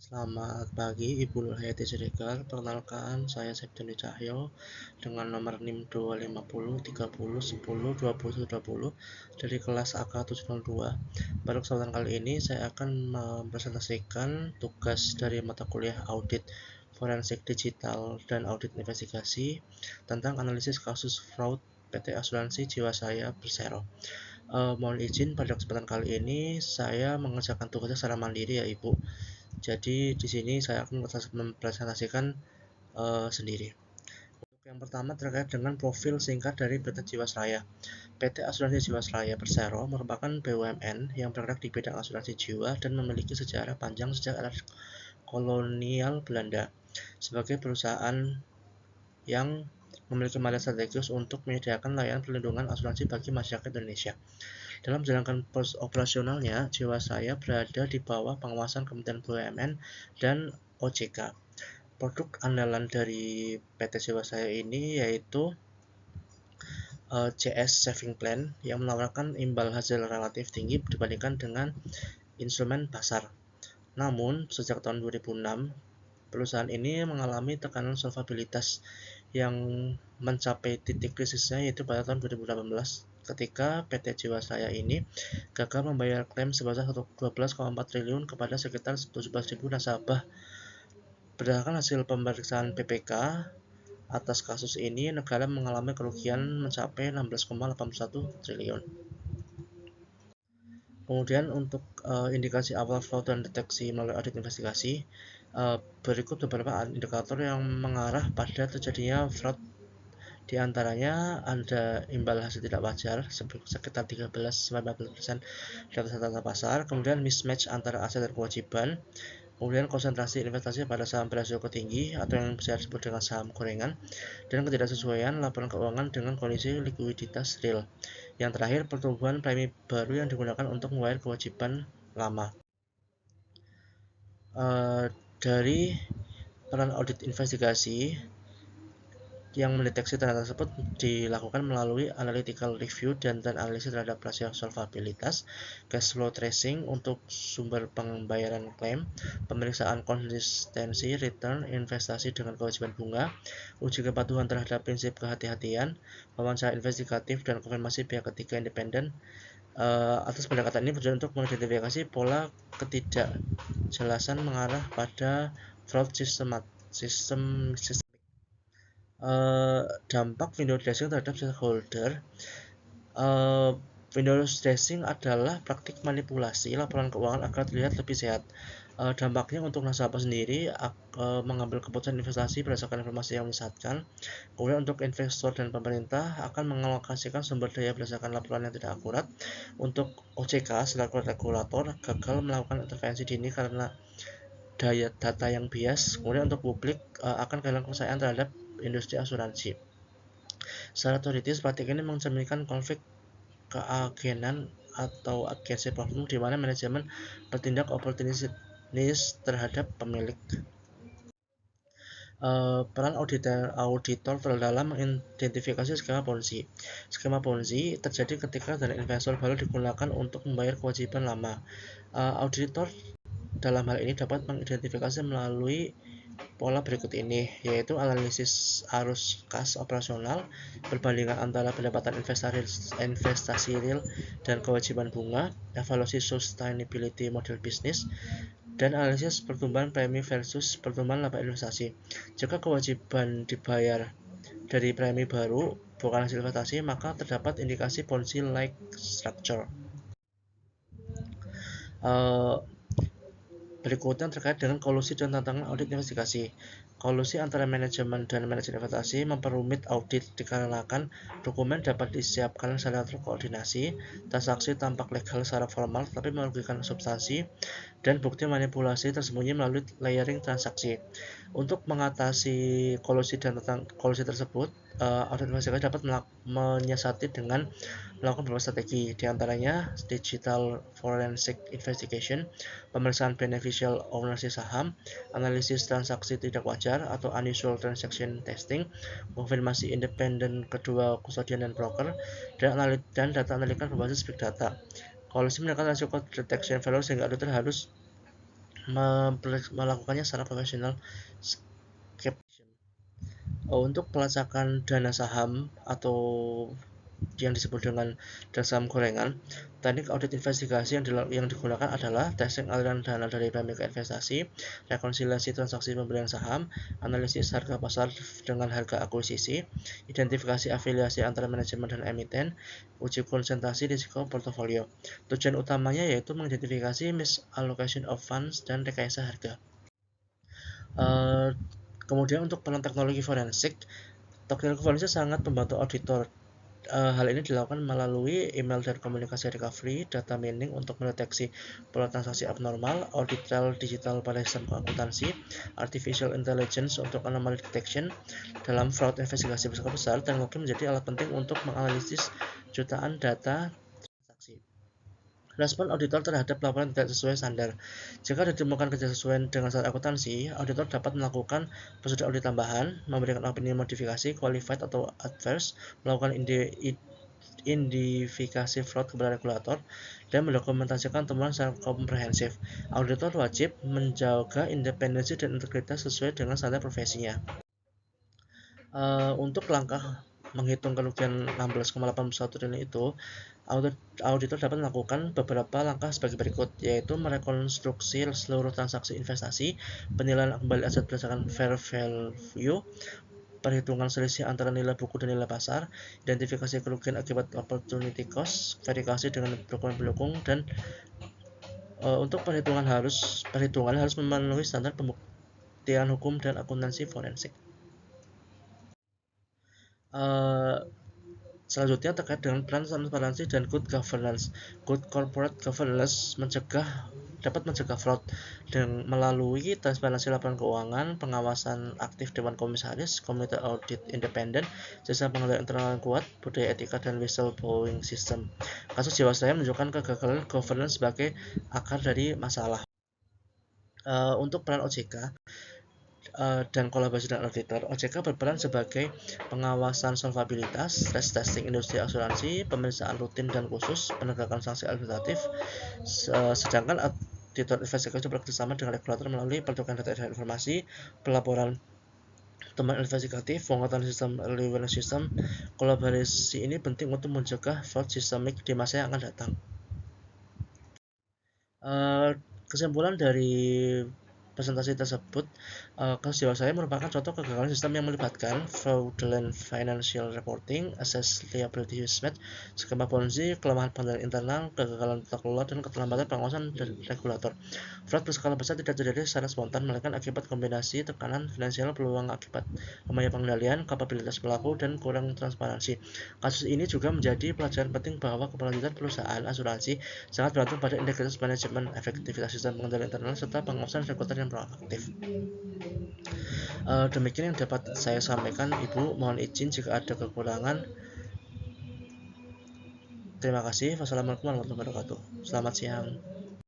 Selamat pagi Ibu Nur Hayati Siregar. Perkenalkan, saya Septiani Cahyo dengan nomor NIM 250 30 10 20 20 dari kelas AK 702. Pada kesempatan kali ini saya akan mempresentasikan tugas dari mata kuliah Audit Forensik Digital dan Audit Investigasi tentang analisis kasus fraud PT Asuransi Jiwasraya Persero. Mohon izin pada kesempatan kali ini saya mengerjakan tugasnya secara mandiri ya Ibu. Jadi di sini saya akan mempresentasikan sendiri. Untuk yang pertama terkait dengan profil singkat dari PT Jiwasraya. PT Asuransi Jiwasraya Persero merupakan BUMN yang bergerak di bidang asuransi jiwa dan memiliki sejarah panjang sejak era kolonial Belanda. Sebagai perusahaan yang memiliki mandat strategis untuk menyediakan layanan perlindungan asuransi bagi masyarakat Indonesia. Dalam menjalankan operasionalnya, Jiwasraya berada di bawah pengawasan Kementerian BUMN dan OJK. Produk andalan dari PT Jiwasraya ini yaitu CS Saving Plan yang menawarkan imbal hasil relatif tinggi dibandingkan dengan instrumen pasar. Namun, sejak tahun 2006, perusahaan ini mengalami tekanan solvabilitas yang mencapai titik krisisnya yaitu pada tahun 2018 ketika PT Jiwasraya ini gagal membayar klaim sebesar 12,4 triliun kepada sekitar 17.000 nasabah. Berdasarkan hasil pemeriksaan BPK atas kasus ini, negara mengalami kerugian mencapai 16,81 triliun. Kemudian untuk indikasi awal fraud dan deteksi melalui audit investigasi, berikut beberapa indikator yang mengarah pada terjadinya fraud. Di antaranya ada imbal hasil tidak wajar sekitar 13-14% di atas rata-rata pasar, kemudian mismatch antara aset dan kewajiban, kemudian konsentrasi investasi pada saham beresiko tinggi atau yang bisa disebut dengan saham gorengan, dan ketidaksesuaian laporan keuangan dengan kondisi likuiditas real. Yang terakhir, pertumbuhan premi baru yang digunakan untuk membayar kewajiban lama. Dari peran audit investigasi yang mendeteksi data tersebut dilakukan melalui analytical review dan analisis terhadap rasio solvabilitas, cash flow tracing untuk sumber pembayaran klaim, pemeriksaan konsistensi return investasi dengan kewajiban bunga, uji kepatuhan terhadap prinsip kehati-hatian, wawancara investigatif dan konfirmasi pihak ketiga independen. Atas pendekatan ini bertujuan untuk mengidentifikasi pola ketidakjelasan mengarah pada fraud sistem. Dampak window dressing terhadap stakeholder. Window dressing adalah praktik manipulasi laporan keuangan agar terlihat lebih sehat. Dampaknya untuk nasabah sendiri mengambil keputusan investasi berdasarkan informasi yang menyesatkan. Kemudian untuk investor dan pemerintah akan mengalokasikan sumber daya berdasarkan laporan yang tidak akurat. Untuk OJK selaku regulator gagal melakukan intervensi dini karena data yang bias. Kemudian untuk publik akan kehilangan kepercayaan terhadap industri asuransi. Secara teoritis, praktik ini mencerminkan konflik keagenan atau agensi problem di mana manajemen bertindak oportunis terhadap pemilik. Peran auditor dalam mengidentifikasi skema Ponzi. Skema Ponzi terjadi ketika dana investor baru digunakan untuk membayar kewajiban lama. Auditor dalam hal ini dapat mengidentifikasi melalui pola berikut ini, yaitu analisis arus kas operasional, perbandingan antara pendapatan investasi real dan kewajiban bunga, evaluasi sustainability model bisnis, dan analisis pertumbuhan premi versus pertumbuhan laba investasi. Jika kewajiban dibayar dari premi baru bukan hasil investasi, maka terdapat indikasi Ponzi-like structure. Berikutnya terkait dengan kolusi dan tantangan audit investigasi. Kolusi antara manajemen dan manajer investasi memperumit audit dikarenakan dokumen dapat disiapkan secara terkoordinasi, transaksi tampak legal secara formal tetapi merugikan substansi, dan bukti manipulasi tersembunyi melalui layering transaksi. Untuk mengatasi kolusi tersebut, audit investigasi dapat menyiasati dengan melakukan beberapa strategi, diantaranya digital forensic investigation, pemeriksaan beneficial ownership saham, analisis transaksi tidak wajar atau unusual transaction testing, konfirmasi independen kedua kustodian dan broker, dan data analitikan berbasis big data. Kolusi menekan risiko detection failure sehingga auditor harus melakukannya secara profesional. Untuk pelacakan dana saham atau yang disebut dengan dana saham gorengan, teknik audit investigasi yang digunakan adalah testing aliran dana dari dinamika investasi, rekonsiliasi transaksi pembelian saham, analisis harga pasar dengan harga akuisisi, identifikasi afiliasi antara manajemen dan emiten, uji konsentrasi risiko portofolio. Tujuan utamanya yaitu mengidentifikasi misallocation of funds dan rekayasa harga. Kemudian untuk peran teknologi forensik, teknologi forensik sangat membantu auditor. Hal ini dilakukan melalui email dan komunikasi recovery, data mining untuk mendeteksi pola transaksi abnormal, audit trail digital pada sistem akuntansi, artificial intelligence untuk anomaly detection. Dalam fraud investigasi berskala besar, teknologi menjadi alat penting untuk menganalisis jutaan data transaksi. Respon auditor terhadap laporan tidak sesuai standar. Jika ditemukan ketidaksesuaian dengan standar akuntansi, auditor dapat melakukan prosedur audit tambahan, memberikan opini modifikasi, qualified atau adverse, melakukan identifikasi fraud kepada regulator, dan mendokumentasikan temuan secara komprehensif. Auditor wajib menjaga independensi dan integritas sesuai dengan standar profesinya. Untuk langkah menghitung kerugian 16,81 triliun itu, auditor dapat melakukan beberapa langkah sebagai berikut, yaitu merekonstruksi seluruh transaksi investasi, penilaian kembali aset berdasarkan fair value, perhitungan selisih antara nilai buku dan nilai pasar, identifikasi kerugian akibat opportunity cost, verifikasi dengan dokumen pendukung, dan untuk perhitungan harus memenuhi standar pembuktian hukum dan akuntansi forensik. Selanjutnya terkait dengan peran transparansi dan good governance. Good corporate governance dapat mencegah fraud dengan melalui transparansi laporan keuangan, pengawasan aktif Dewan Komisaris, Komite Audit Independen, sistem pengendalian internal yang kuat, budaya etika, dan whistleblowing system. Kasus Jiwasraya menunjukkan kegagalan governance sebagai akar dari masalah. Untuk peran OJK dan kolaborasi dengan auditor, OJK berperan sebagai pengawasan solvabilitas, stress testing industri asuransi, pemeriksaan rutin dan khusus, penegakan sanksi administratif, sedangkan auditor investigasi bekerjasama dengan regulator melalui pertukaran data dan informasi, pelaporan teman investigatif, penguatan sistem early warning system. Kolaborasi ini penting untuk mencegah fraud sistemik di masa yang akan datang. Kesimpulan dari presentasi tersebut, kasus Jiwasraya merupakan contoh kegagalan sistem yang melibatkan fraudulent financial reporting, asset liability mismatch, skema ponzi, kelemahan pengendalian internal, kegagalan tata kelola, dan keterlambatan pengawasan dari regulator. Fraud berskala besar tidak terjadi secara spontan, melainkan akibat kombinasi tekanan finansial, peluang akibat lemahnya pengendalian, kapabilitas pelaku, dan kurang transparansi. Kasus ini juga menjadi pelajaran penting bahwa keberlanjutan perusahaan asuransi sangat bergantung pada integritas manajemen, efektivitas sistem pengendalian internal, serta pengawasan regulator yang proaktif. Demikian yang dapat saya sampaikan, Ibu. Mohon izin jika ada kekurangan. Terima kasih. Wassalamualaikum warahmatullahi wabarakatuh. Selamat siang.